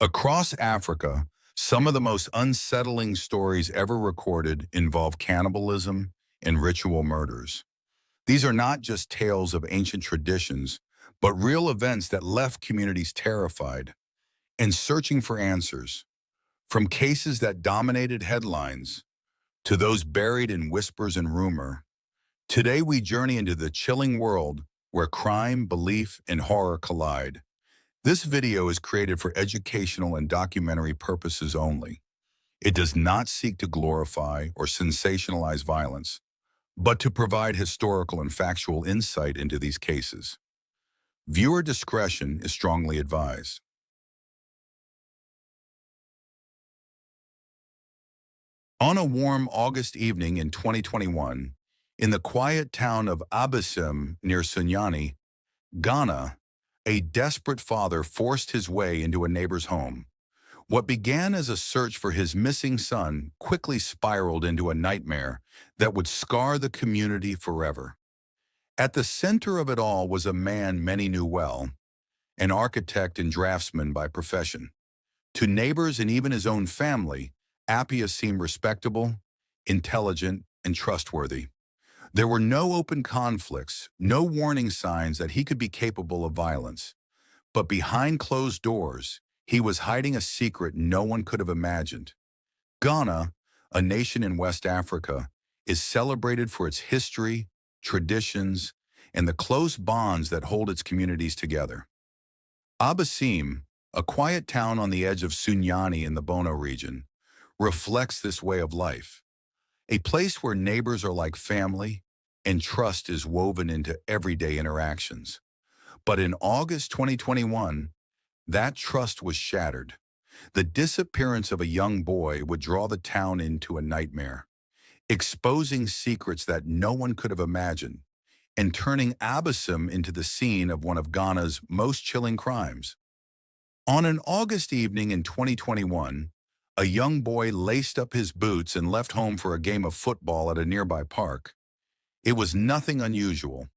Across Africa, some of the most unsettling stories ever recorded involve cannibalism and ritual murders. These are not just tales of ancient traditions, but real events that left communities terrified and searching for answers. From cases that dominated headlines to those buried in whispers and rumor, today we journey into the chilling world where crime, belief, and horror collide. This video is created for educational and documentary purposes only. It does not seek to glorify or sensationalize violence, but to provide historical and factual insight into these cases. Viewer discretion is strongly advised. On a warm August evening in 2021, in the quiet town of Abesim near Sunyani, Ghana, a desperate father forced his way into a neighbor's home. What began as a search for his missing son quickly spiraled into a nightmare that would scar the community forever. At the center of it all was a man many knew well, an architect and draftsman by profession. To neighbors and even his own family, Appiah seemed respectable, intelligent, and trustworthy. There were no open conflicts, no warning signs that he could be capable of violence. But behind closed doors, he was hiding a secret no one could have imagined. Ghana, a nation in West Africa, is celebrated for its history, traditions, and the close bonds that hold its communities together. Abesim, a quiet town on the edge of Sunyani in the Bono region, reflects this way of life. A place where neighbors are like family and trust is woven into everyday interactions. But in August 2021, that trust was shattered. The disappearance of a young boy would draw the town into a nightmare, exposing secrets that no one could have imagined and turning Abesim into the scene of one of Ghana's most chilling crimes. On an August evening in 2021, a young boy laced up his boots and left home for a game of football at a nearby park. It was nothing unusual,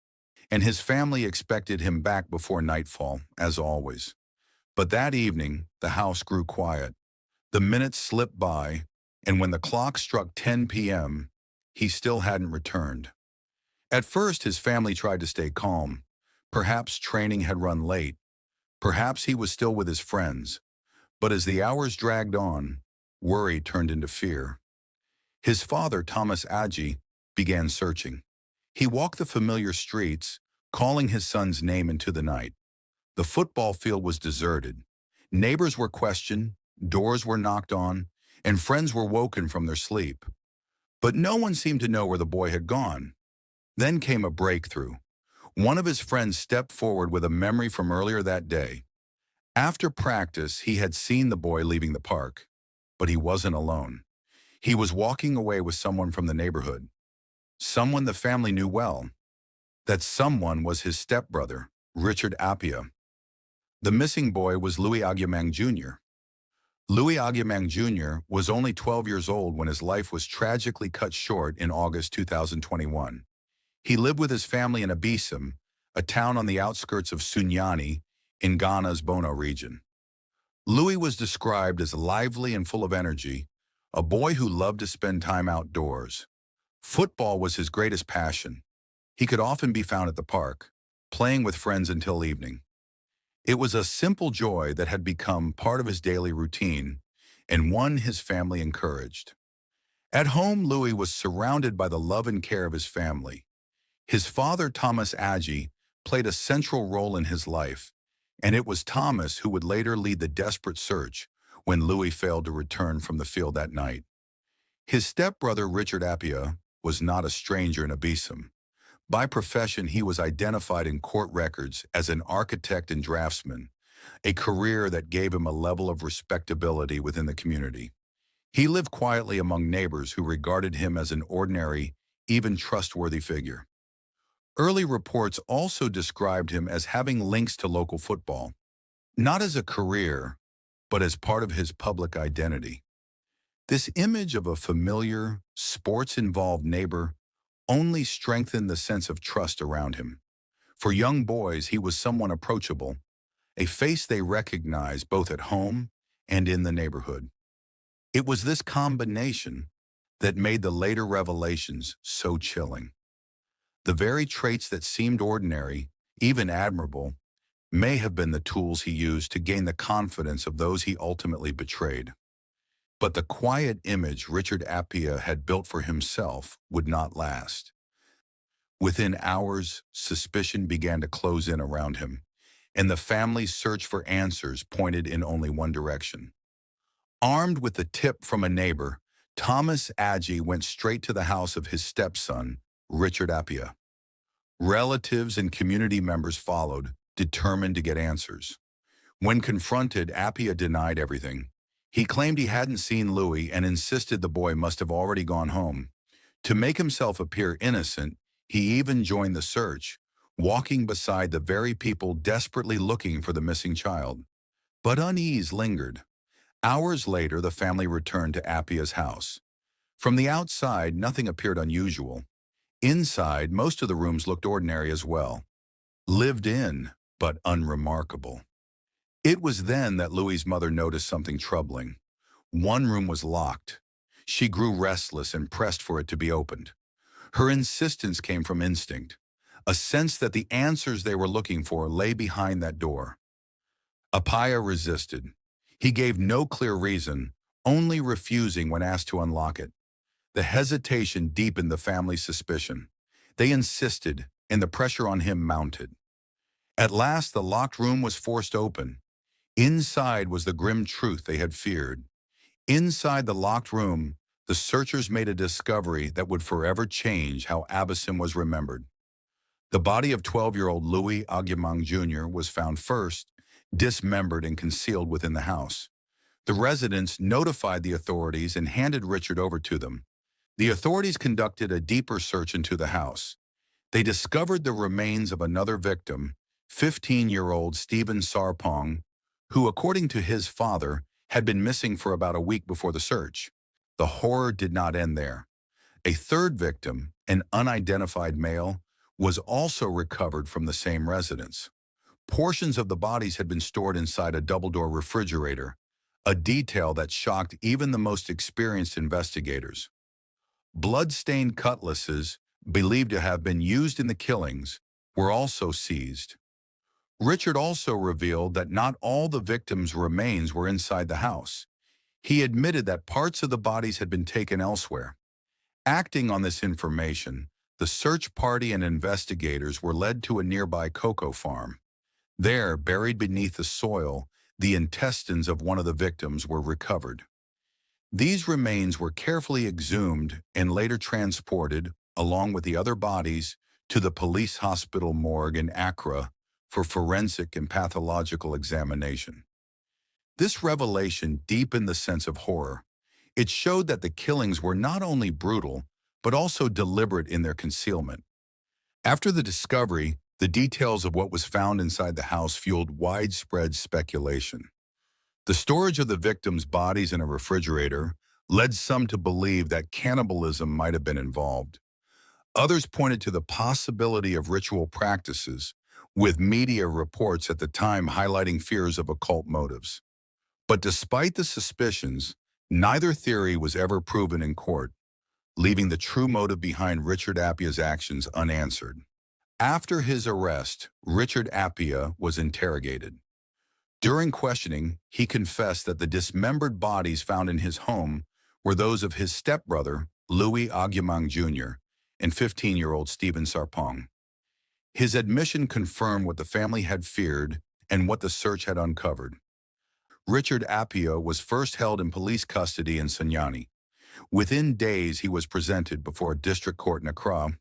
and his family expected him back before nightfall, as always. But that evening, the house grew quiet. The minutes slipped by, and when the clock struck 10 p.m., he still hadn't returned. At first, his family tried to stay calm. Perhaps training had run late. Perhaps he was still with his friends. But as the hours dragged on, worry turned into fear. His father, Thomas Adji, began searching. He walked the familiar streets, calling his son's name into the night. The football field was deserted. Neighbors were questioned, doors were knocked on, and friends were woken from their sleep. But no one seemed to know where the boy had gone. Then came a breakthrough. One of his friends stepped forward with a memory from earlier that day. After practice, he had seen the boy leaving the park, but he wasn't alone. He was walking away with someone from the neighborhood, someone the family knew well. That someone was his stepbrother, Richard Appiah. The missing boy was Louis Agyemang Jr. Louis Agyemang Jr. was only 12 years old when his life was tragically cut short in August 2021. He lived with his family in Abesim, a town on the outskirts of Sunyani in Ghana's Bono region. Louis was described as lively and full of energy, a boy who loved to spend time outdoors. Football was his greatest passion. He could often be found at the park, playing with friends until evening. It was a simple joy that had become part of his daily routine, and one his family encouraged. At home, Louis was surrounded by the love and care of his family. His father, Thomas Adji, played a central role in his life, and it was Thomas who would later lead the desperate search when Louis failed to return from the field that night. His stepbrother, Richard Appiah, was not a stranger in Abesim. By profession, he was identified in court records as an architect and draftsman, a career that gave him a level of respectability within the community. He lived quietly among neighbors who regarded him as an ordinary, even trustworthy figure. Early reports also described him as having links to local football, not as a career, but as part of his public identity. This image of a familiar, sports-involved neighbor only strengthened the sense of trust around him. For young boys, he was someone approachable, a face they recognized both at home and in the neighborhood. It was this combination that made the later revelations so chilling. The very traits that seemed ordinary, even admirable, may have been the tools he used to gain the confidence of those he ultimately betrayed. But the quiet image Richard Appiah had built for himself would not last. Within hours, suspicion began to close in around him, and the family's search for answers pointed in only one direction. Armed with the tip from a neighbor, Thomas Orji went straight to the house of his stepson, Richard Appiah. Relatives and community members followed, determined to get answers. When confronted, Appiah denied everything. He claimed he hadn't seen Louis and insisted the boy must have already gone home. To make himself appear innocent, he even joined the search, walking beside the very people desperately looking for the missing child. But unease lingered. Hours later, the family returned to Appiah's house. From the outside, nothing appeared unusual. Inside, most of the rooms looked ordinary as well. Lived in, but unremarkable. It was then that Louis's mother noticed something troubling. One room was locked. She grew restless and pressed for it to be opened. Her insistence came from instinct, a sense that the answers they were looking for lay behind that door. Appiah resisted. He gave no clear reason, only refusing when asked to unlock it. The hesitation deepened the family's suspicion. They insisted, and the pressure on him mounted. At last, the locked room was forced open. Inside was the grim truth they had feared. Inside the locked room, the searchers made a discovery that would forever change how Abesim was remembered. The body of 12-year-old Louis Agyemang Jr. was found first, dismembered and concealed within the house. The residents notified the authorities and handed Richard over to them. The authorities conducted a deeper search into the house. They discovered the remains of another victim, 15-year-old Stephen Sarpong, who, according to his father, had been missing for about a week before the search. The horror did not end there. A third victim, an unidentified male, was also recovered from the same residence. Portions of the bodies had been stored inside a double-door refrigerator, a detail that shocked even the most experienced investigators. Blood-stained cutlasses, believed to have been used in the killings, were also seized. Richard also revealed that not all the victims' remains were inside the house. He admitted that parts of the bodies had been taken elsewhere. Acting on this information, the search party and investigators were led to a nearby cocoa farm. There, buried beneath the soil, the intestines of one of the victims were recovered. These remains were carefully exhumed and later transported, along with the other bodies, to the police hospital morgue in Accra for forensic and pathological examination. This revelation deepened the sense of horror. It showed that the killings were not only brutal, but also deliberate in their concealment. After the discovery, the details of what was found inside the house fueled widespread speculation. The storage of the victims' bodies in a refrigerator led some to believe that cannibalism might have been involved. Others pointed to the possibility of ritual practices, with media reports at the time highlighting fears of occult motives. But despite the suspicions, neither theory was ever proven in court, leaving the true motive behind Richard Appiah's actions unanswered. After his arrest, Richard Appiah was interrogated. During questioning, he confessed that the dismembered bodies found in his home were those of his stepbrother, Louis Agyemang Jr., and 15-year-old Stephen Sarpong. His admission confirmed what the family had feared and what the search had uncovered. Richard Appiah was first held in police custody in Sunyani. Within days, he was presented before a district court in Accra,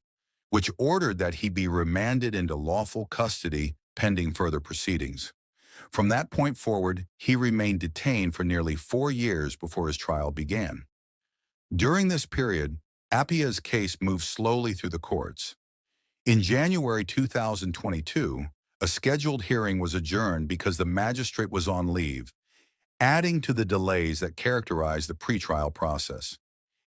which ordered that he be remanded into lawful custody pending further proceedings. From that point forward, he remained detained for nearly 4 years before his trial began. During this period, Appiah's case moved slowly through the courts. In January 2022, a scheduled hearing was adjourned because the magistrate was on leave, adding to the delays that characterized the pretrial process.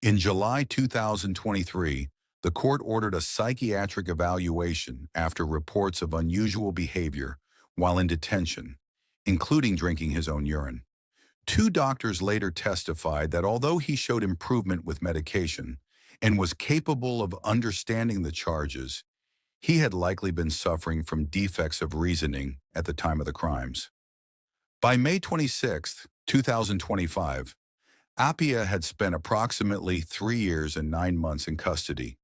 In July 2023, the court ordered a psychiatric evaluation after reports of unusual behavior while in detention, including drinking his own urine. Two doctors later testified that although he showed improvement with medication and was capable of understanding the charges, he had likely been suffering from defects of reasoning at the time of the crimes. By May 26, 2025, Appiah had spent approximately 3 years and 9 months in custody.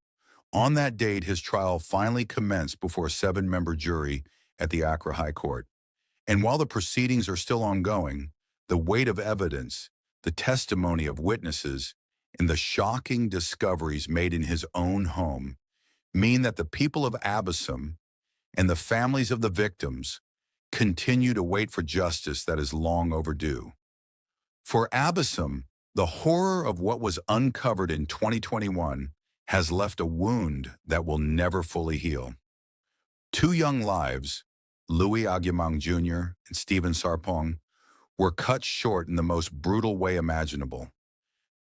On that date, his trial finally commenced before a seven-member jury at the Accra High Court. And while the proceedings are still ongoing, the weight of evidence, the testimony of witnesses, and the shocking discoveries made in his own home mean that the people of Abesim and the families of the victims continue to wait for justice that is long overdue. For Abesim, the horror of what was uncovered in 2021 has left a wound that will never fully heal. Two young lives, Louis Agyemang Jr. and Stephen Sarpong, were cut short in the most brutal way imaginable.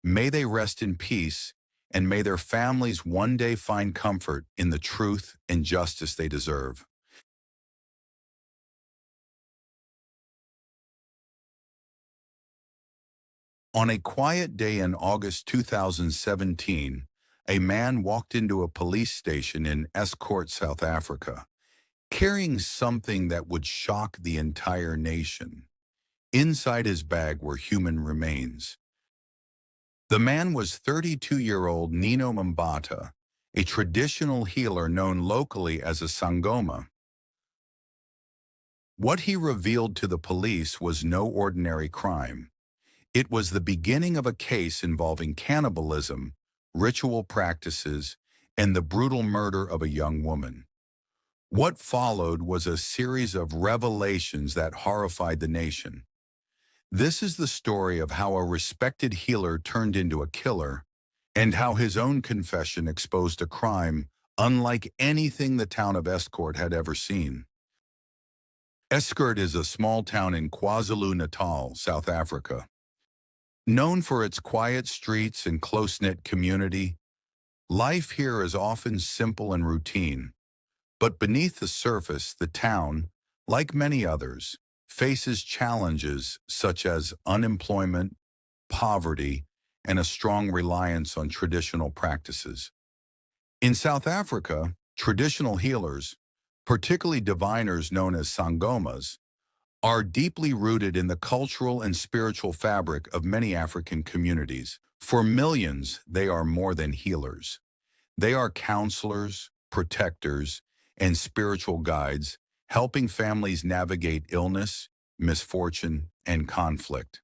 May they rest in peace, and may their families one day find comfort in the truth and justice they deserve. On a quiet day in August 2017, a man walked into a police station in Estcourt, South Africa, carrying something that would shock the entire nation. Inside his bag were human remains. The man was 32-year-old Nino Mbatha, a traditional healer known locally as a Sangoma. What he revealed to the police was no ordinary crime. It was the beginning of a case involving cannibalism, ritual practices, and the brutal murder of a young woman. What followed was a series of revelations that horrified the nation. This is the story of how a respected healer turned into a killer, and how his own confession exposed a crime unlike anything the town of Estcourt had ever seen. Estcourt is a small town in KwaZulu-Natal, South Africa. Known for its quiet streets and close-knit community, life here is often simple and routine. But beneath the surface, the town, like many others, faces challenges such as unemployment, poverty, and a strong reliance on traditional practices. In South Africa, traditional healers, particularly diviners known as sangomas, are deeply rooted in the cultural and spiritual fabric of many African communities. For millions, they are more than healers. They are counselors, protectors, and spiritual guides, helping families navigate illness, misfortune, and conflict.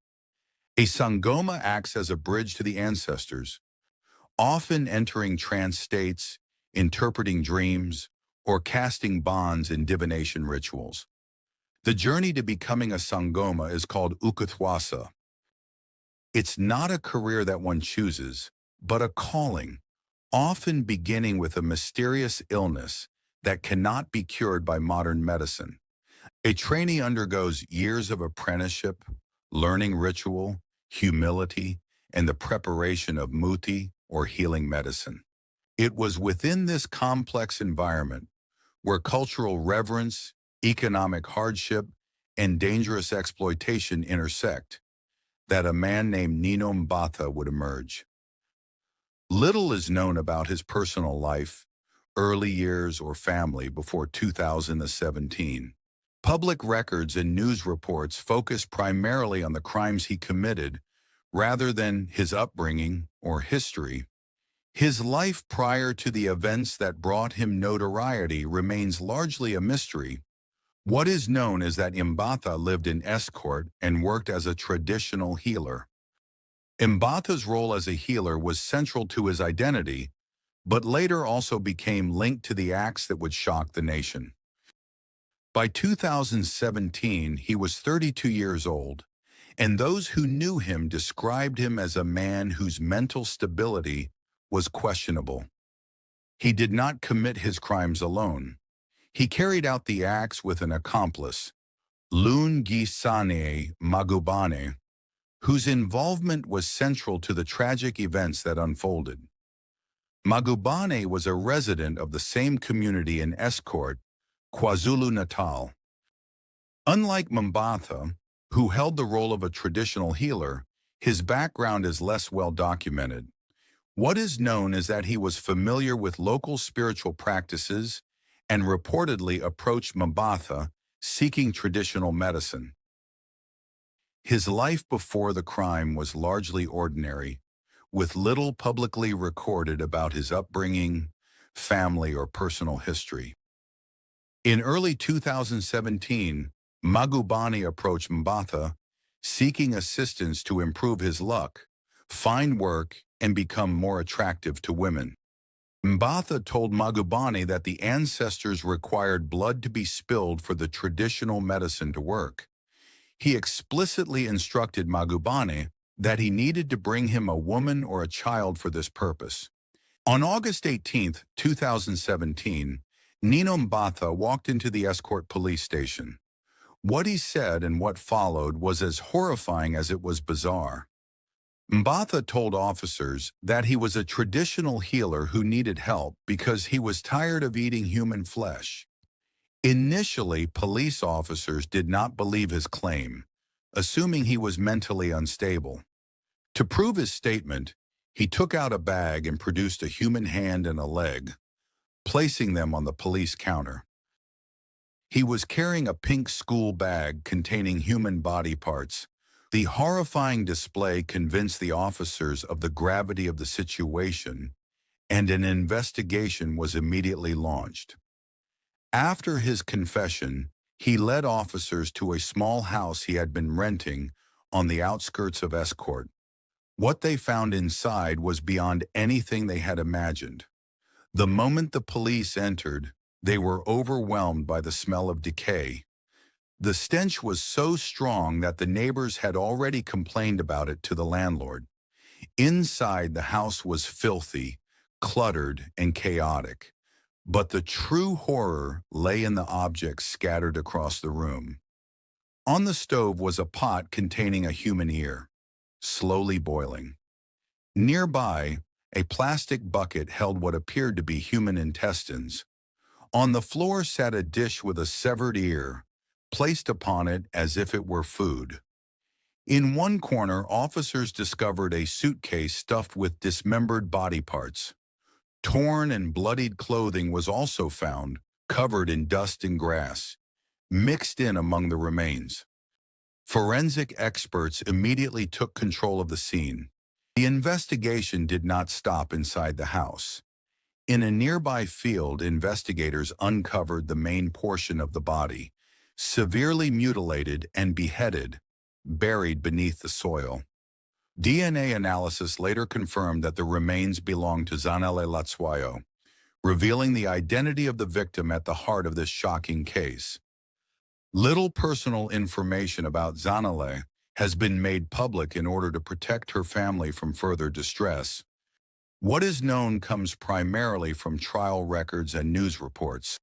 A Sangoma acts as a bridge to the ancestors, often entering trance states, interpreting dreams, or casting bonds in divination rituals. The journey to becoming a Sangoma is called ukuthwasa. It's not a career that one chooses, but a calling, often beginning with a mysterious illness that cannot be cured by modern medicine. A trainee undergoes years of apprenticeship, learning ritual, humility, and the preparation of muti, or healing medicine. It was within this complex environment, where cultural reverence, economic hardship, and dangerous exploitation intersect, that a man named Nino Mbatha would emerge. Little is known about his personal life, early years, or family before 2017. Public records and news reports focus primarily on the crimes he committed rather than his upbringing or history. His life prior to the events that brought him notoriety remains largely a mystery. What is known is that Mbatha lived in Estcourt and worked as a traditional healer. Mbatha's role as a healer was central to his identity, but later also became linked to the acts that would shock the nation. By 2017, he was 32 years old, and those who knew him described him as a man whose mental stability was questionable. He did not commit his crimes alone. He carried out the acts with an accomplice, Lungisane Magubane, whose involvement was central to the tragic events that unfolded. Magubane was a resident of the same community in Estcourt, KwaZulu-Natal. Unlike Mbatha, who held the role of a traditional healer. His background is less well documented. What is known is that he was familiar with local spiritual practices and reportedly approached Mbatha seeking traditional medicine. His life before the crime was largely ordinary, with little publicly recorded about his upbringing, family, or personal history. In early 2017, Magubani approached Mbatha, seeking assistance to improve his luck, find work, and become more attractive to women. Mbatha told Magubani that the ancestors required blood to be spilled for the traditional medicine to work. He explicitly instructed Magubani that he needed to bring him a woman or a child for this purpose. On August 18, 2017, Nino Mbatha walked into the escort police station. What he said and what followed was as horrifying as it was bizarre. Mbatha told officers that he was a traditional healer who needed help because he was tired of eating human flesh. Initially, police officers did not believe his claim, assuming he was mentally unstable. To prove his statement, he took out a bag and produced a human hand and a leg, placing them on the police counter. He was carrying a pink school bag containing human body parts. The horrifying display convinced the officers of the gravity of the situation, and an investigation was immediately launched. After his confession, he led officers to a small house he had been renting on the outskirts of Escort. What they found inside was beyond anything they had imagined. The moment the police entered, they were overwhelmed by the smell of decay. The stench was so strong that the neighbors had already complained about it to the landlord. Inside, the house was filthy, cluttered, and chaotic. But the true horror lay in the objects scattered across the room. On the stove was a pot containing a human ear, slowly boiling. Nearby, a plastic bucket held what appeared to be human intestines. On the floor sat a dish with a severed ear, placed upon it as if it were food. In one corner, officers discovered a suitcase stuffed with dismembered body parts. Torn and bloodied clothing was also found, covered in dust and grass, mixed in among the remains. Forensic experts immediately took control of the scene. The investigation did not stop inside the house. In a nearby field, investigators uncovered the main portion of the body, severely mutilated and beheaded, buried beneath the soil. DNA analysis later confirmed that the remains belonged to Zanele Latswayo, revealing the identity of the victim at the heart of this shocking case. Little personal information about Zanele has been made public in order to protect her family from further distress. What is known comes primarily from trial records and news reports.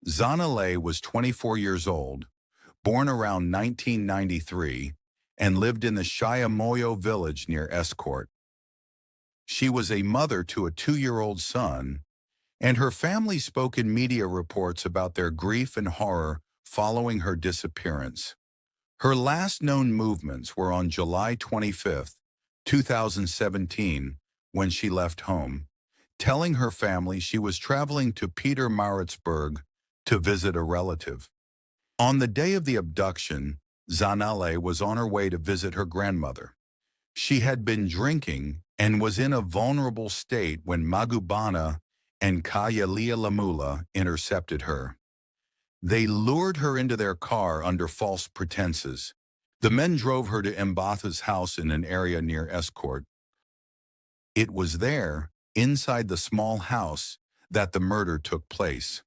Zanele was 24 years old, born around 1993, and lived in the Shayamoyo village near Escort. She was a mother to a 2-year-old son, and her family spoke in media reports about their grief and horror following her disappearance. Her last known movements were on July 25, 2017, when she left home, telling her family she was traveling to Peter Maritzburg to visit a relative. On the day of the abduction, Zanele was on her way to visit her grandmother. She had been drinking and was in a vulnerable state when Magubana and Kayalia Lamula intercepted her. They lured her into their car under false pretenses. The men drove her to Mbatha's house in an area near Escort. It was there, inside the small house, that the murder took place.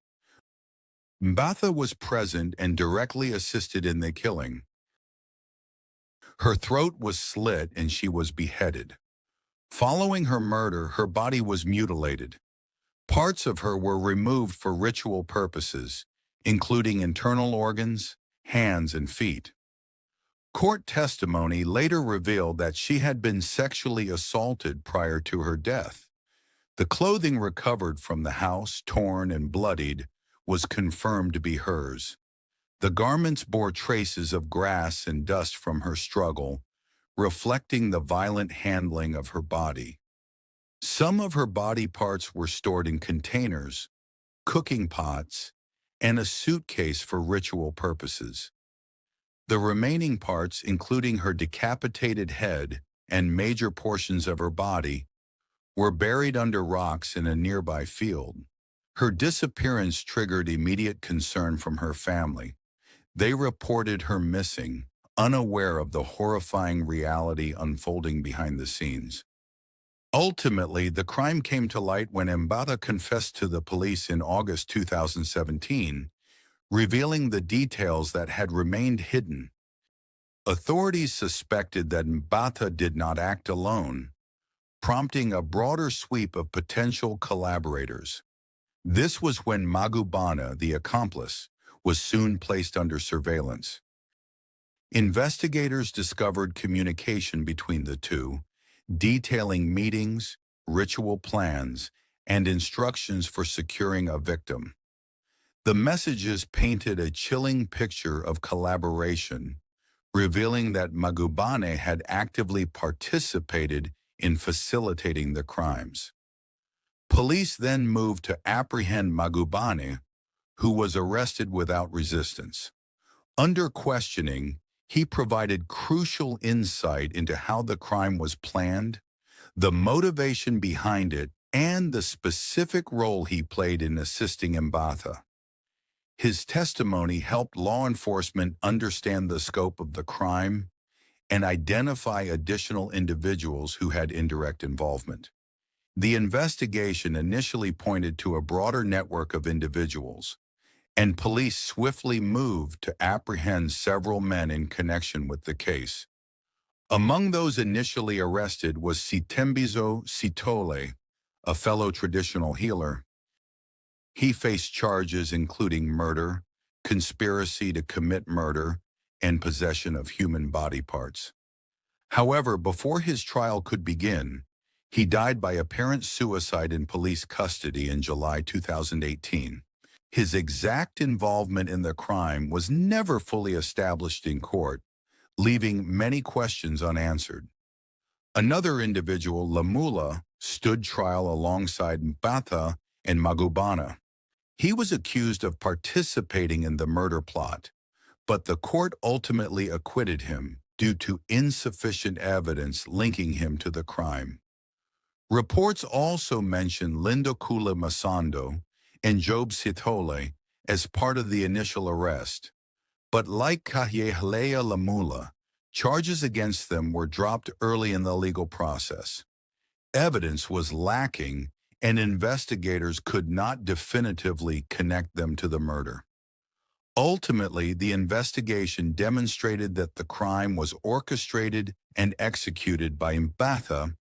Mbatha was present and directly assisted in the killing. Her throat was slit and she was beheaded. Following her murder, her body was mutilated. Parts of her were removed for ritual purposes, including internal organs, hands, and feet. Court testimony later revealed that she had been sexually assaulted prior to her death. The clothing recovered from the house, torn and bloodied, was confirmed to be hers. The garments bore traces of grass and dust from her struggle, reflecting the violent handling of her body. Some of her body parts were stored in containers, cooking pots, and a suitcase for ritual purposes. The remaining parts, including her decapitated head and major portions of her body, were buried under rocks in a nearby field. Her disappearance triggered immediate concern from her family. They reported her missing, unaware of the horrifying reality unfolding behind the scenes. Ultimately, the crime came to light when Mbatha confessed to the police in August 2017, revealing the details that had remained hidden. Authorities suspected that Mbatha did not act alone, prompting a broader sweep of potential collaborators. This was when Magubane, the accomplice, was soon placed under surveillance. Investigators discovered communication between the two, detailing meetings, ritual plans, and instructions for securing a victim. The messages painted a chilling picture of collaboration, revealing that Magubane had actively participated in facilitating the crimes. Police then moved to apprehend Magubane, who was arrested without resistance. Under questioning, he provided crucial insight into how the crime was planned, the motivation behind it, and the specific role he played in assisting Mbatha. His testimony helped law enforcement understand the scope of the crime and identify additional individuals who had indirect involvement. The investigation initially pointed to a broader network of individuals, and police swiftly moved to apprehend several men in connection with the case. Among those initially arrested was Sitembizo Sitole, a fellow traditional healer. He faced charges including murder, conspiracy to commit murder, and possession of human body parts. However, before his trial could begin, he died by apparent suicide in police custody in July 2018. His exact involvement in the crime was never fully established in court, leaving many questions unanswered. Another individual, Lamula, stood trial alongside Mbatha and Magubane. He was accused of participating in the murder plot, but the court ultimately acquitted him due to insufficient evidence linking him to the crime. Reports also mention Lindokula Masando and Job Sitole as part of the initial arrest, but like Kahyehalea Lamula, charges against them were dropped early in the legal process. Evidence was lacking, and investigators could not definitively connect them to the murder. Ultimately, the investigation demonstrated that the crime was orchestrated and executed by Mbatha,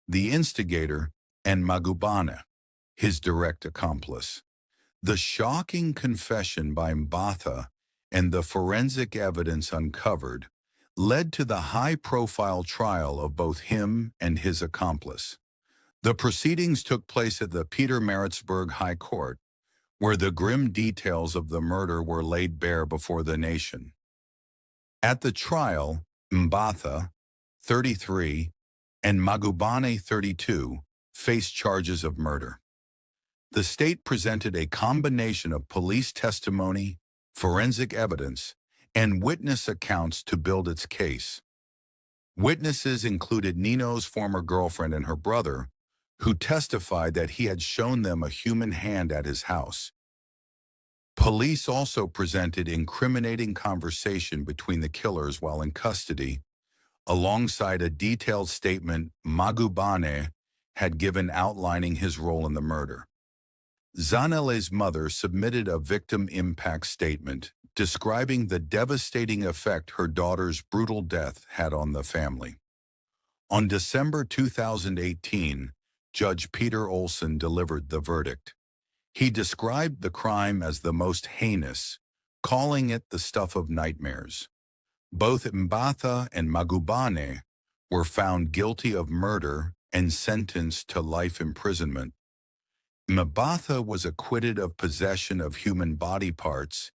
the instigator, and Magubane, his direct accomplice. The shocking confession by Mbatha and the forensic evidence uncovered led to the high-profile trial of both him and his accomplice. The proceedings took place at the Pietermaritzburg High Court, where the grim details of the murder were laid bare before the nation. At the trial, Mbatha, 33, and Magubane, 32, faced charges of murder. The state presented a combination of police testimony, forensic evidence, and witness accounts to build its case. Witnesses included Nino's former girlfriend and her brother, who testified that he had shown them a human hand at his house. Police also presented incriminating conversation between the killers while in custody, alongside a detailed statement Magubane had given outlining his role in the murder. Zanele's mother submitted a victim impact statement describing the devastating effect her daughter's brutal death had on the family. On December 2018, Judge Peter Olson delivered the verdict. He described the crime as the most heinous, calling it the stuff of nightmares. Both Mbatha and Magubane were found guilty of murder and sentenced to life imprisonment. Mbatha was acquitted of possession of human body parts,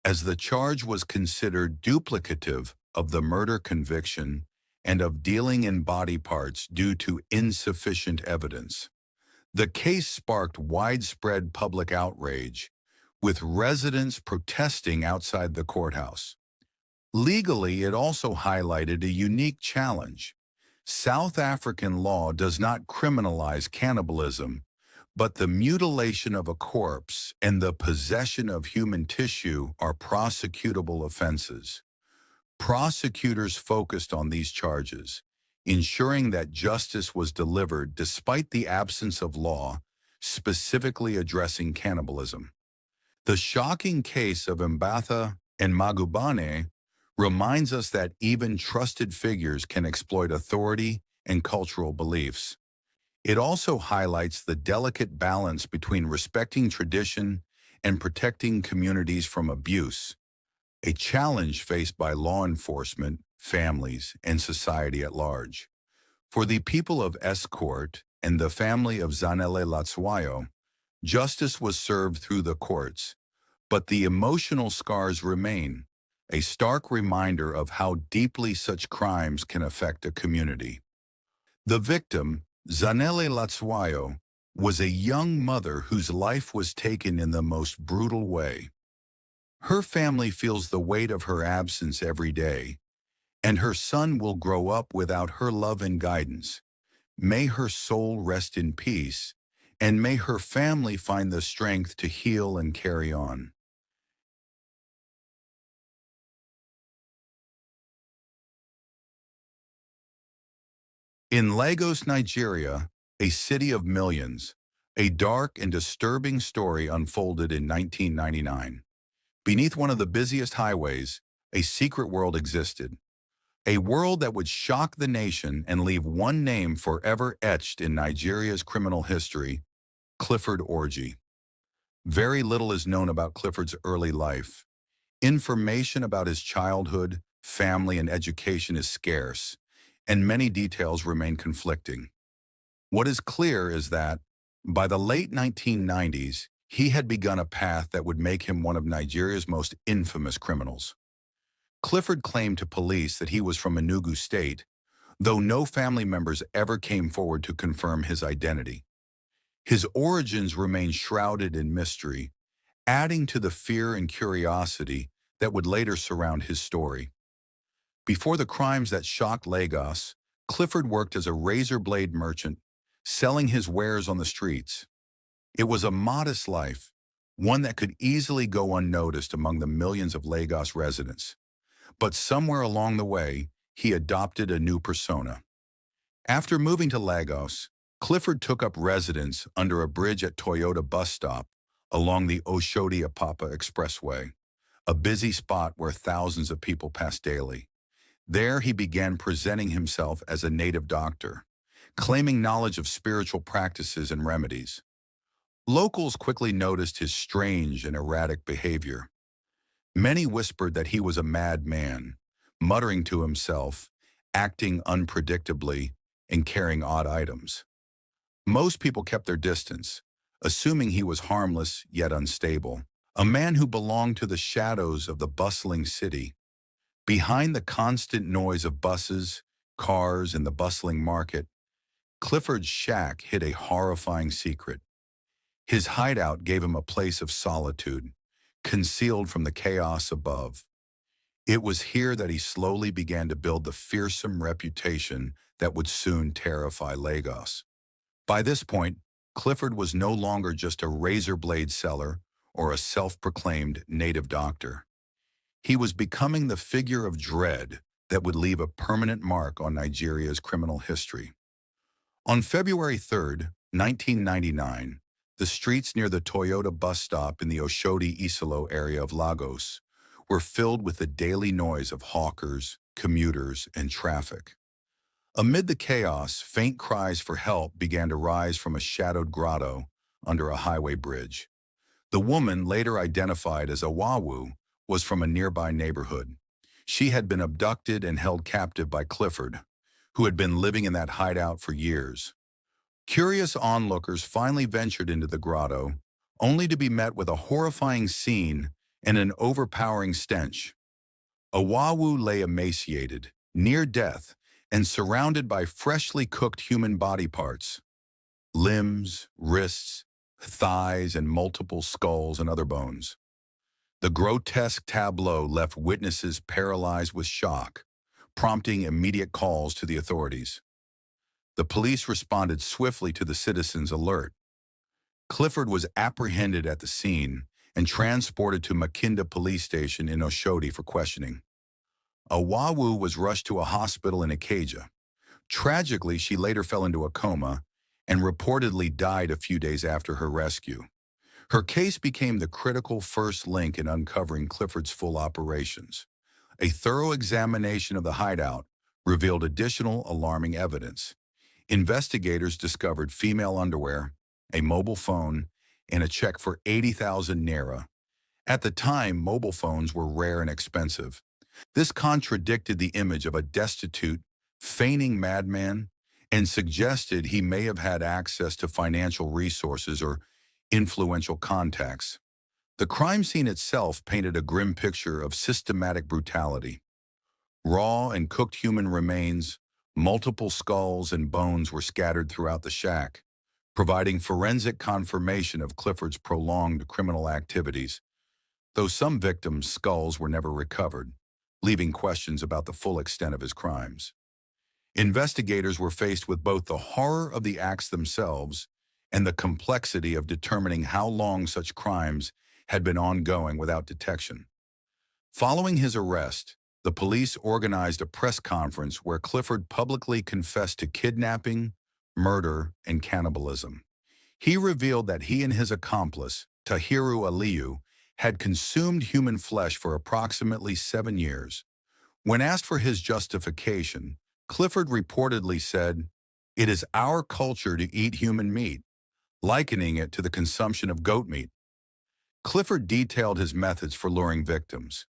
as the charge was considered duplicative of the murder conviction and of dealing in body parts due to insufficient evidence. The case sparked widespread public outrage, with residents protesting outside the courthouse. Legally, it also highlighted a unique challenge. South African law does not criminalize cannibalism, but the mutilation of a corpse and the possession of human tissue are prosecutable offenses. Prosecutors focused on these charges, ensuring that justice was delivered despite the absence of law specifically addressing cannibalism. The shocking case of Mbatha and Magubane reminds us that even trusted figures can exploit authority and cultural beliefs. It also highlights the delicate balance between respecting tradition and protecting communities from abuse, a challenge faced by law enforcement, families, and society at large. For the people of Escourt and the family of Zanele Latswayo, justice was served through the courts, but the emotional scars remain, a stark reminder of how deeply such crimes can affect a community. The victim, Zanele Latswayo, was a young mother whose life was taken in the most brutal way. Her family feels the weight of her absence every day, and her son will grow up without her love and guidance. May her soul rest in peace, and may her family find the strength to heal and carry on. In Lagos, Nigeria, a city of millions, a dark and disturbing story unfolded in 1999. Beneath one of the busiest highways, a secret world existed. A world that would shock the nation and leave one name forever etched in Nigeria's criminal history: Clifford Orji. Very little is known about Clifford's early life. Information about his childhood, family, and education is scarce, and many details remain conflicting. What is clear is that, by the late 1990s, he had begun a path that would make him one of Nigeria's most infamous criminals. Clifford claimed to police that he was from Enugu State, though no family members ever came forward to confirm his identity. His origins remain shrouded in mystery, adding to the fear and curiosity that would later surround his story. Before the crimes that shocked Lagos, Clifford worked as a razor blade merchant, selling his wares on the streets. It was a modest life, one that could easily go unnoticed among the millions of Lagos residents. But somewhere along the way, he adopted a new persona. After moving to Lagos, Clifford took up residence under a bridge at Toyota bus stop along the Oshodi-Apapa Expressway, a busy spot where thousands of people pass daily. There he began presenting himself as a native doctor, claiming knowledge of spiritual practices and remedies. Locals quickly noticed his strange and erratic behavior. Many whispered that he was a madman, muttering to himself, acting unpredictably, and carrying odd items. Most people kept their distance, assuming he was harmless yet unstable, a man who belonged to the shadows of the bustling city. Behind the constant noise of buses, cars, and the bustling market, Clifford's shack hid a horrifying secret. His hideout gave him a place of solitude, concealed from the chaos above. It was here that he slowly began to build the fearsome reputation that would soon terrify Lagos. By this point, Clifford was no longer just a razor blade seller or a self-proclaimed native doctor. He was becoming the figure of dread that would leave a permanent mark on Nigeria's criminal history. On February 3, 1999, the streets near the Toyota bus stop in the Oshodi-Isolo area of Lagos were filled with the daily noise of hawkers, commuters, and traffic. Amid the chaos, faint cries for help began to rise from a shadowed grotto under a highway bridge. The woman, later identified as Awawu, was from a nearby neighborhood. She had been abducted and held captive by Clifford, who had been living in that hideout for years. Curious onlookers finally ventured into the grotto, only to be met with a horrifying scene and an overpowering stench. Owawu lay emaciated, near death, and surrounded by freshly cooked human body parts, limbs, wrists, thighs, and multiple skulls and other bones. The grotesque tableau left witnesses paralyzed with shock, prompting immediate calls to the authorities. The police responded swiftly to the citizens' alert. Clifford was apprehended at the scene and transported to Makinda Police Station in Oshodi for questioning. Owawu was rushed to a hospital in Ikeja. Tragically, she later fell into a coma and reportedly died a few days after her rescue. Her case became the critical first link in uncovering Clifford's full operations. A thorough examination of the hideout revealed additional alarming evidence. Investigators discovered female underwear, a mobile phone, and a check for 80,000 naira. At the time, mobile phones were rare and expensive. This contradicted the image of a destitute, feigning madman and suggested he may have had access to financial resources or influential contacts. The crime scene itself painted a grim picture of systematic brutality. Raw and cooked human remains, multiple skulls and bones were scattered throughout the shack, providing forensic confirmation of Clifford's prolonged criminal activities, though some victims' skulls were never recovered, leaving questions about the full extent of his crimes. Investigators were faced with both the horror of the acts themselves and the complexity of determining how long such crimes had been ongoing without detection. Following his arrest, the police organized a press conference where Clifford publicly confessed to kidnapping, murder, and cannibalism. He revealed that he and his accomplice, Tahiru Aliyu, had consumed human flesh for approximately 7 years. When asked for his justification, Clifford reportedly said, "It is our culture to eat human meat," likening it to the consumption of goat meat. Clifford detailed his methods for luring victims.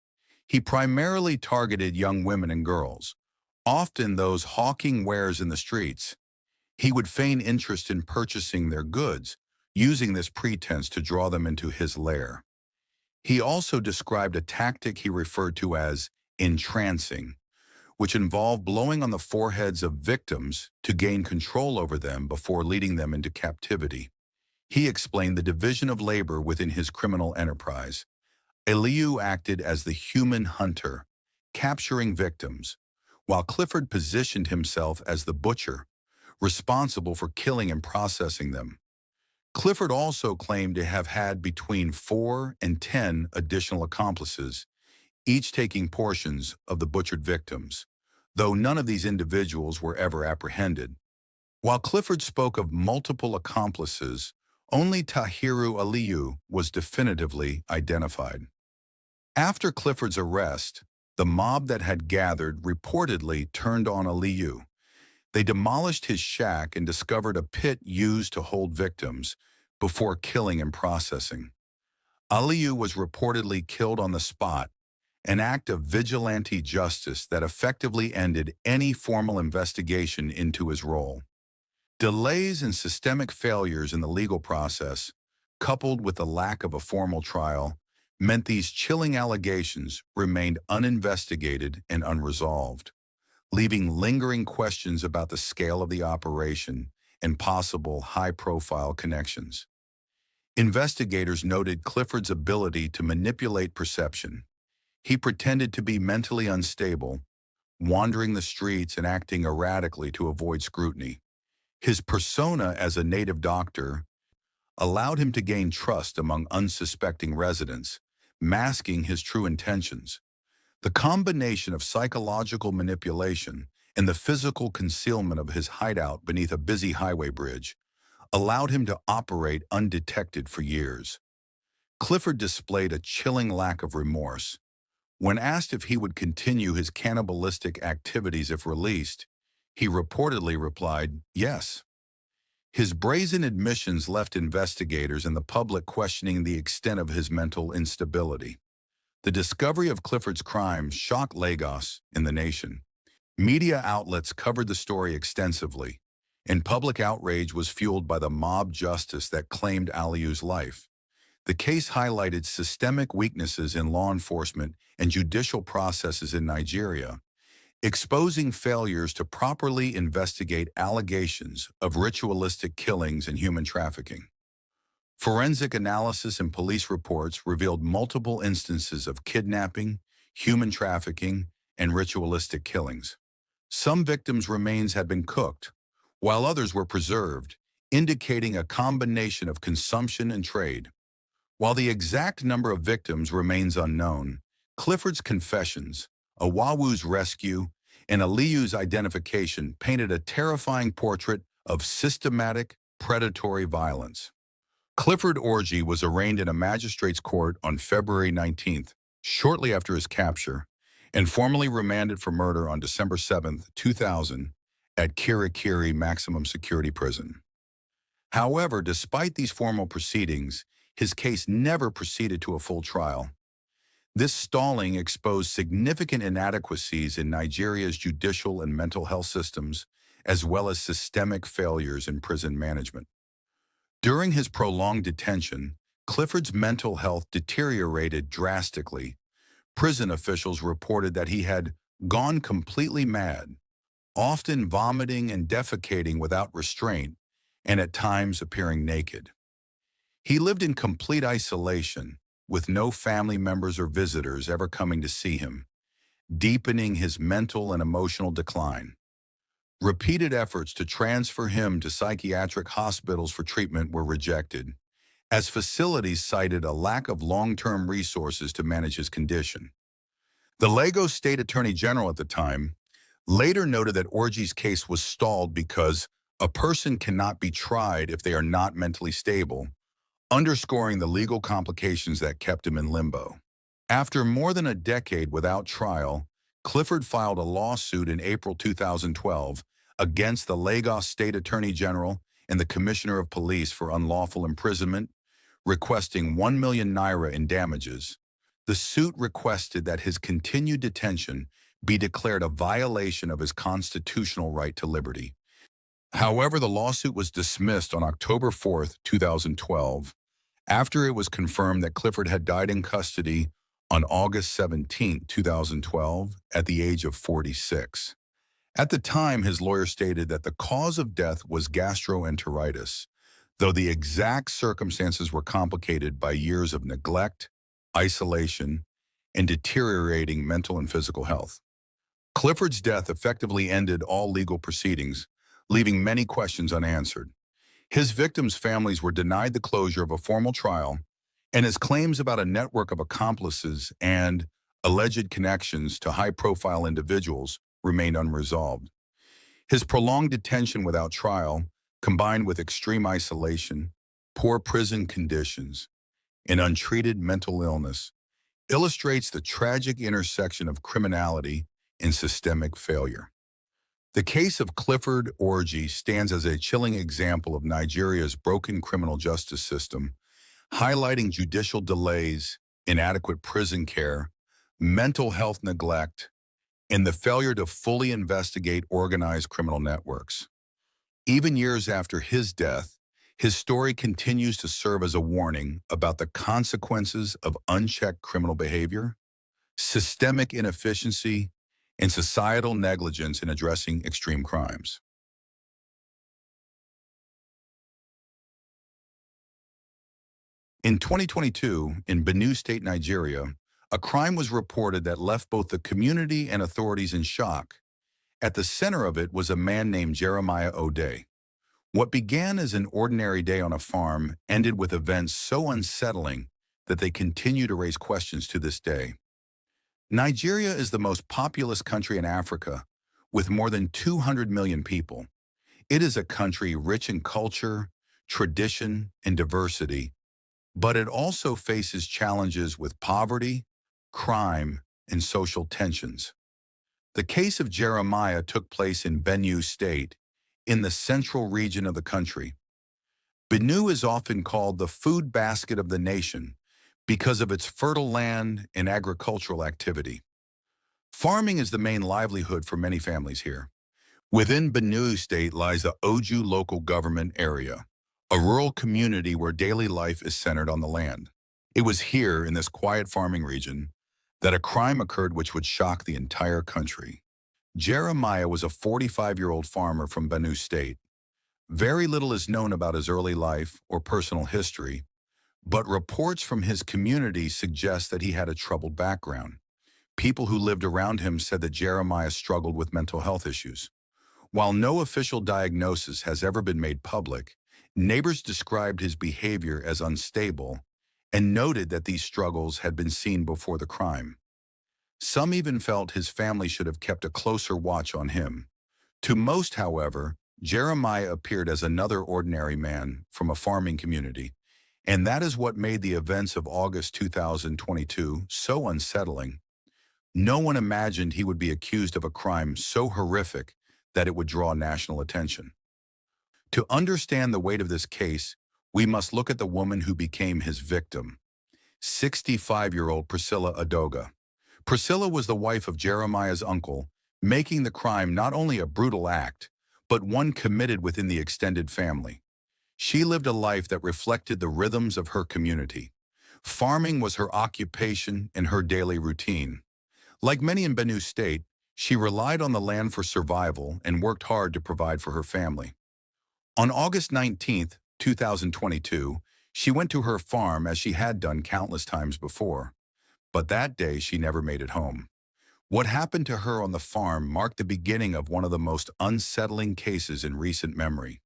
He primarily targeted young women and girls, often those hawking wares in the streets. He would feign interest in purchasing their goods, using this pretense to draw them into his lair. He also described a tactic he referred to as entrancing, which involved blowing on the foreheads of victims to gain control over them before leading them into captivity. He explained the division of labor within his criminal enterprise. Aliyu acted as the human hunter, capturing victims, while Clifford positioned himself as the butcher, responsible for killing and processing them. Clifford also claimed to have had between 4 and 10 additional accomplices, each taking portions of the butchered victims, though none of these individuals were ever apprehended. While Clifford spoke of multiple accomplices, only Tahiru Aliyu was definitively identified. After Clifford's arrest, the mob that had gathered reportedly turned on Aliyu. They demolished his shack and discovered a pit used to hold victims before killing and processing. Aliyu was reportedly killed on the spot, an act of vigilante justice that effectively ended any formal investigation into his role. Delays and systemic failures in the legal process, coupled with the lack of a formal trial, meant these chilling allegations remained uninvestigated and unresolved, leaving lingering questions about the scale of the operation and possible high-profile connections. Investigators noted Clifford's ability to manipulate perception. He pretended to be mentally unstable, wandering the streets and acting erratically to avoid scrutiny. His persona as a native doctor allowed him to gain trust among unsuspecting residents, masking his true intentions. The combination of psychological manipulation and the physical concealment of his hideout beneath a busy highway bridge allowed him to operate undetected for years. Clifford displayed a chilling lack of remorse. When asked if he would continue his cannibalistic activities if released, he reportedly replied, "Yes." His brazen admissions left investigators and the public questioning the extent of his mental instability. The discovery of Clifford's crimes shocked Lagos and the nation. Media outlets covered the story extensively, and public outrage was fueled by the mob justice that claimed Aliyu's life. The case highlighted systemic weaknesses in law enforcement and judicial processes in Nigeria, exposing failures to properly investigate allegations of ritualistic killings and human trafficking. Forensic analysis and police reports revealed multiple instances of kidnapping, human trafficking, and ritualistic killings. Some victims' remains had been cooked, while others were preserved, indicating a combination of consumption and trade. While the exact number of victims remains unknown, Clifford's confessions, Awawu's rescue, and Aliyu's identification painted a terrifying portrait of systematic, predatory violence. Clifford Orji was arraigned in a magistrate's court on February 19th, shortly after his capture, and formally remanded for murder on December 7, 2000, at Kirikiri Maximum Security Prison. However, despite these formal proceedings, his case never proceeded to a full trial. This stalling exposed significant inadequacies in Nigeria's judicial and mental health systems, as well as systemic failures in prison management. During his prolonged detention, Clifford's mental health deteriorated drastically. Prison officials reported that he had gone completely mad, often vomiting and defecating without restraint, and at times appearing naked. He lived in complete isolation, with no family members or visitors ever coming to see him, deepening his mental and emotional decline. Repeated efforts to transfer him to psychiatric hospitals for treatment were rejected, as facilities cited a lack of long-term resources to manage his condition. The Lagos State Attorney General at the time later noted that Orji's case was stalled because a person cannot be tried if they are not mentally stable, underscoring the legal complications that kept him in limbo. After more than a decade without trial, Clifford filed a lawsuit in April 2012 against the Lagos State Attorney General and the Commissioner of Police for unlawful imprisonment, requesting 1 million naira in damages. The suit requested that his continued detention be declared a violation of his constitutional right to liberty. However, the lawsuit was dismissed on October 4, 2012, after it was confirmed that Clifford had died in custody on August 17, 2012, at the age of 46. At the time, his lawyer stated that the cause of death was gastroenteritis, though the exact circumstances were complicated by years of neglect, isolation, and deteriorating mental and physical health. Clifford's death effectively ended all legal proceedings, leaving many questions unanswered. His victims' families were denied the closure of a formal trial, and his claims about a network of accomplices and alleged connections to high-profile individuals remained unresolved. His prolonged detention without trial, combined with extreme isolation, poor prison conditions, and untreated mental illness, illustrates the tragic intersection of criminality and systemic failure. The case of Clifford Orji stands as a chilling example of Nigeria's broken criminal justice system, highlighting judicial delays, inadequate prison care, mental health neglect, and the failure to fully investigate organized criminal networks. Even years after his death, his story continues to serve as a warning about the consequences of unchecked criminal behavior, systemic inefficiency, and societal negligence in addressing extreme crimes. In 2022, in Benue State, Nigeria, a crime was reported that left both the community and authorities in shock. At the center of it was a man named Jeremiah O'Day. What began as an ordinary day on a farm ended with events so unsettling that they continue to raise questions to this day. Nigeria is the most populous country in Africa, with more than 200 million people. It is a country rich in culture, tradition, and diversity, but it also faces challenges with poverty, crime, and social tensions. The case of Jeremiah took place in Benue State, in the central region of the country. Benue is often called the food basket of the nation because of its fertile land and agricultural activity. Farming is the main livelihood for many families here. Within Benue State lies the Orji local government area, a rural community where daily life is centered on the land. It was here, in this quiet farming region, that a crime occurred which would shock the entire country. Jeremiah was a 45-year-old farmer from Benue State. Very little is known about his early life or personal history, but reports from his community suggest that he had a troubled background. People who lived around him said that Jeremiah struggled with mental health issues. While no official diagnosis has ever been made public, neighbors described his behavior as unstable and noted that these struggles had been seen before the crime. Some even felt his family should have kept a closer watch on him. To most, however, Jeremiah appeared as another ordinary man from a farming community, and that is what made the events of August 2022 so unsettling. No one imagined he would be accused of a crime so horrific that it would draw national attention. To understand the weight of this case, we must look at the woman who became his victim, 65-year-old Priscilla Adoga. Priscilla was the wife of Jeremiah's uncle, making the crime not only a brutal act, but one committed within the extended family. She lived a life that reflected the rhythms of her community. Farming was her occupation and her daily routine. Like many in Benue State, she relied on the land for survival and worked hard to provide for her family. On August 19, 2022, she went to her farm as she had done countless times before. But that day, she never made it home. What happened to her on the farm marked the beginning of one of the most unsettling cases in recent memory.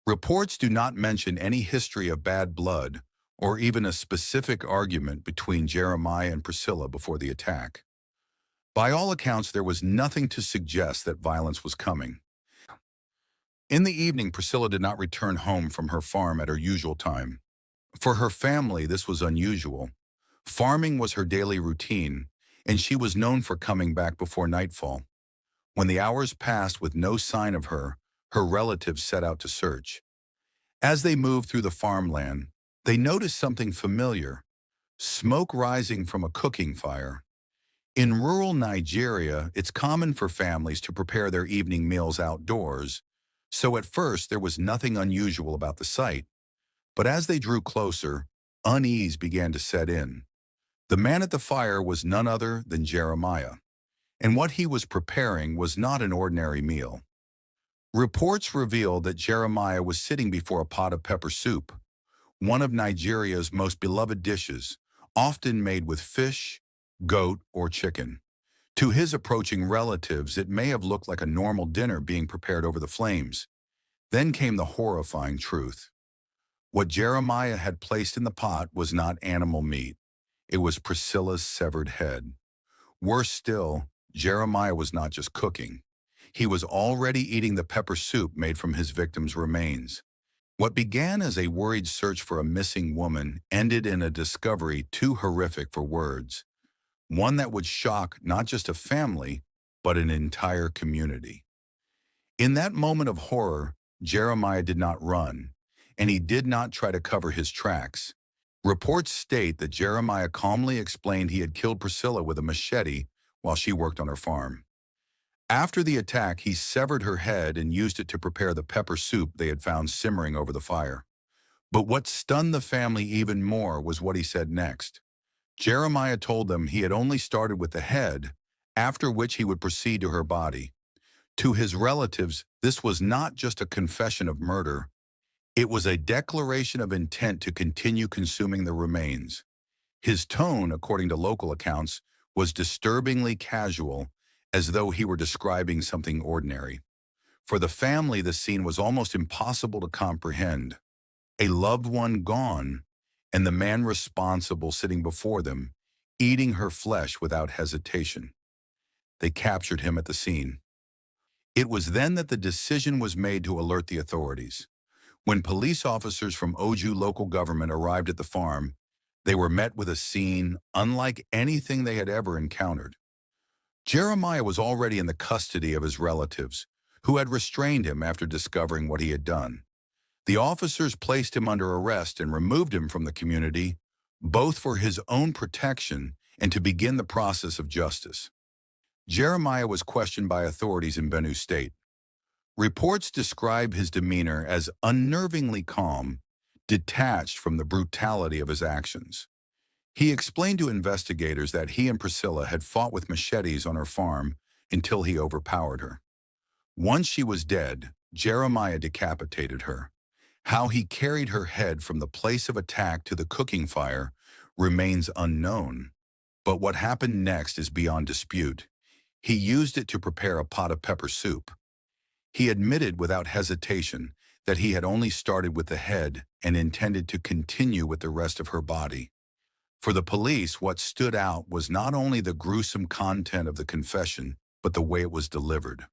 Reports do not mention any history of bad blood or even a specific argument between Jeremiah and Priscilla before the attack. By all accounts, there was nothing to suggest that violence was coming. In the evening, Priscilla did not return home from her farm at her usual time. For her family, this was unusual. Farming was her daily routine, and she was known for coming back before nightfall. When the hours passed with no sign of her, her relatives set out to search. As they moved through the farmland, they noticed something familiar: smoke rising from a cooking fire. In rural Nigeria, it's common for families to prepare their evening meals outdoors, so at first there was nothing unusual about the sight. But as they drew closer, unease began to set in. The man at the fire was none other than Jeremiah, and what he was preparing was not an ordinary meal. Reports revealed that Jeremiah was sitting before a pot of pepper soup, one of Nigeria's most beloved dishes, often made with fish, goat, or chicken. To his approaching relatives, it may have looked like a normal dinner being prepared over the flames. Then came the horrifying truth. What Jeremiah had placed in the pot was not animal meat. It was Priscilla's severed head. Worse still, Jeremiah was not just cooking. He was already eating the pepper soup made from his victim's remains. What began as a worried search for a missing woman ended in a discovery too horrific for words, one that would shock not just a family, but an entire community. In that moment of horror, Jeremiah did not run, and he did not try to cover his tracks. Reports state that Jeremiah calmly explained he had killed Priscilla with a machete while she worked on her farm. After the attack, he severed her head and used it to prepare the pepper soup they had found simmering over the fire. But what stunned the family even more was what he said next. Jeremiah told them he had only started with the head, after which he would proceed to her body. To his relatives, this was not just a confession of murder. It was a declaration of intent to continue consuming the remains. His tone, according to local accounts, was disturbingly casual, as though he were describing something ordinary. For the family, the scene was almost impossible to comprehend. A loved one gone, and the man responsible sitting before them, eating her flesh without hesitation. They captured him at the scene. It was then that the decision was made to alert the authorities. When police officers from Orji local government arrived at the farm, they were met with a scene unlike anything they had ever encountered. Jeremiah was already in the custody of his relatives, who had restrained him after discovering what he had done. The officers placed him under arrest and removed him from the community, both for his own protection and to begin the process of justice. Jeremiah was questioned by authorities in Benue State. Reports describe his demeanor as unnervingly calm, detached from the brutality of his actions. He explained to investigators that he and Priscilla had fought with machetes on her farm until he overpowered her. Once she was dead, Jeremiah decapitated her. How he carried her head from the place of attack to the cooking fire remains unknown. But what happened next is beyond dispute. He used it to prepare a pot of pepper soup. He admitted without hesitation that he had only started with the head and intended to continue with the rest of her body. For the police, what stood out was not only the gruesome content of the confession, but the way it was delivered.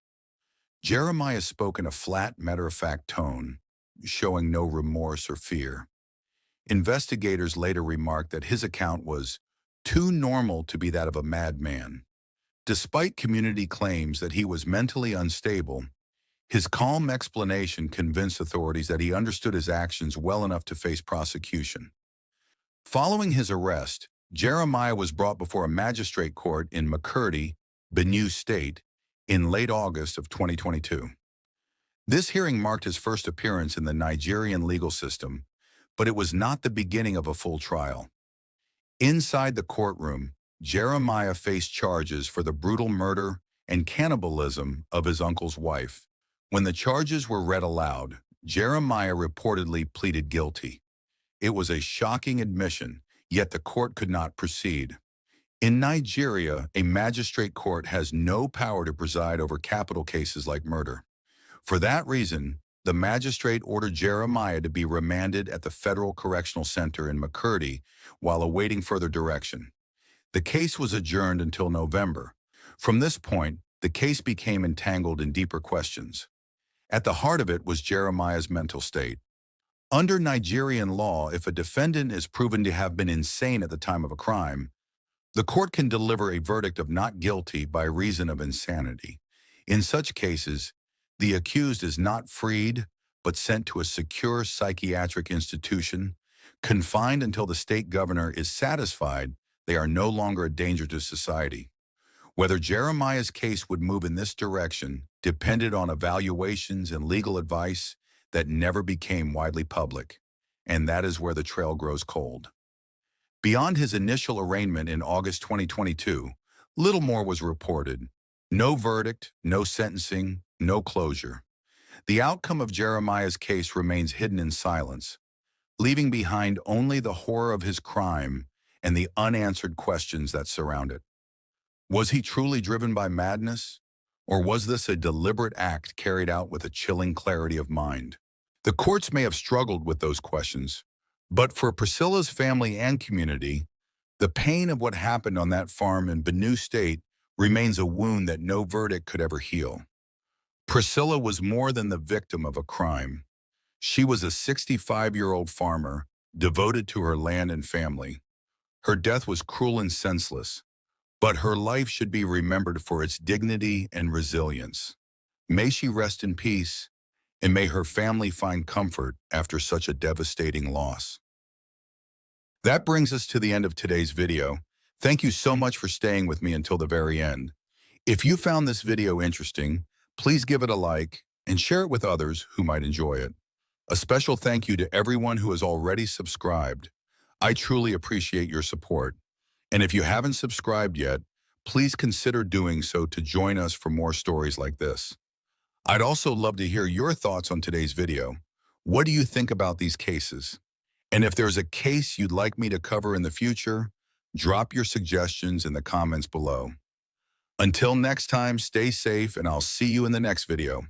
Jeremiah spoke in a flat, matter-of-fact tone, showing no remorse or fear. Investigators later remarked that his account was too normal to be that of a madman. Despite community claims that he was mentally unstable, his calm explanation convinced authorities that he understood his actions well enough to face prosecution. Following his arrest, Jeremiah was brought before a magistrate court in McCurdy, Benue State, in late August of 2022. This hearing marked his first appearance in the Nigerian legal system, but it was not the beginning of a full trial. Inside the courtroom, Jeremiah faced charges for the brutal murder and cannibalism of his uncle's wife. When the charges were read aloud, Jeremiah reportedly pleaded guilty. It was a shocking admission, yet the court could not proceed. In Nigeria, a magistrate court has no power to preside over capital cases like murder. For that reason, the magistrate ordered Jeremiah to be remanded at the Federal Correctional Center in McCurdy while awaiting further direction. The case was adjourned until November. From this point, the case became entangled in deeper questions. At the heart of it was Jeremiah's mental state. Under Nigerian law, if a defendant is proven to have been insane at the time of a crime, the court can deliver a verdict of not guilty by reason of insanity. In such cases, the accused is not freed, but sent to a secure psychiatric institution, confined until the state governor is satisfied they are no longer a danger to society. Whether Jeremiah's case would move in this direction depended on evaluations and legal advice that never became widely public, and that is where the trail grows cold. Beyond his initial arraignment in August 2022, little more was reported. No verdict, no sentencing, no closure. The outcome of Jeremiah's case remains hidden in silence, leaving behind only the horror of his crime and the unanswered questions that surround it. Was he truly driven by madness, or was this a deliberate act carried out with a chilling clarity of mind? The courts may have struggled with those questions, but for Priscilla's family and community, the pain of what happened on that farm in Benue State remains a wound that no verdict could ever heal. Priscilla was more than the victim of a crime. She was a 65-year-old farmer devoted to her land and family. Her death was cruel and senseless, but her life should be remembered for its dignity and resilience. May she rest in peace, and may her family find comfort after such a devastating loss. That brings us to the end of today's video. Thank you so much for staying with me until the very end. If you found this video interesting, please give it a like and share it with others who might enjoy it. A special thank you to everyone who has already subscribed. I truly appreciate your support. And if you haven't subscribed yet, please consider doing so to join us for more stories like this. I'd also love to hear your thoughts on today's video. What do you think about these cases? And if there's a case you'd like me to cover in the future, drop your suggestions in the comments below. Until next time, stay safe, and I'll see you in the next video.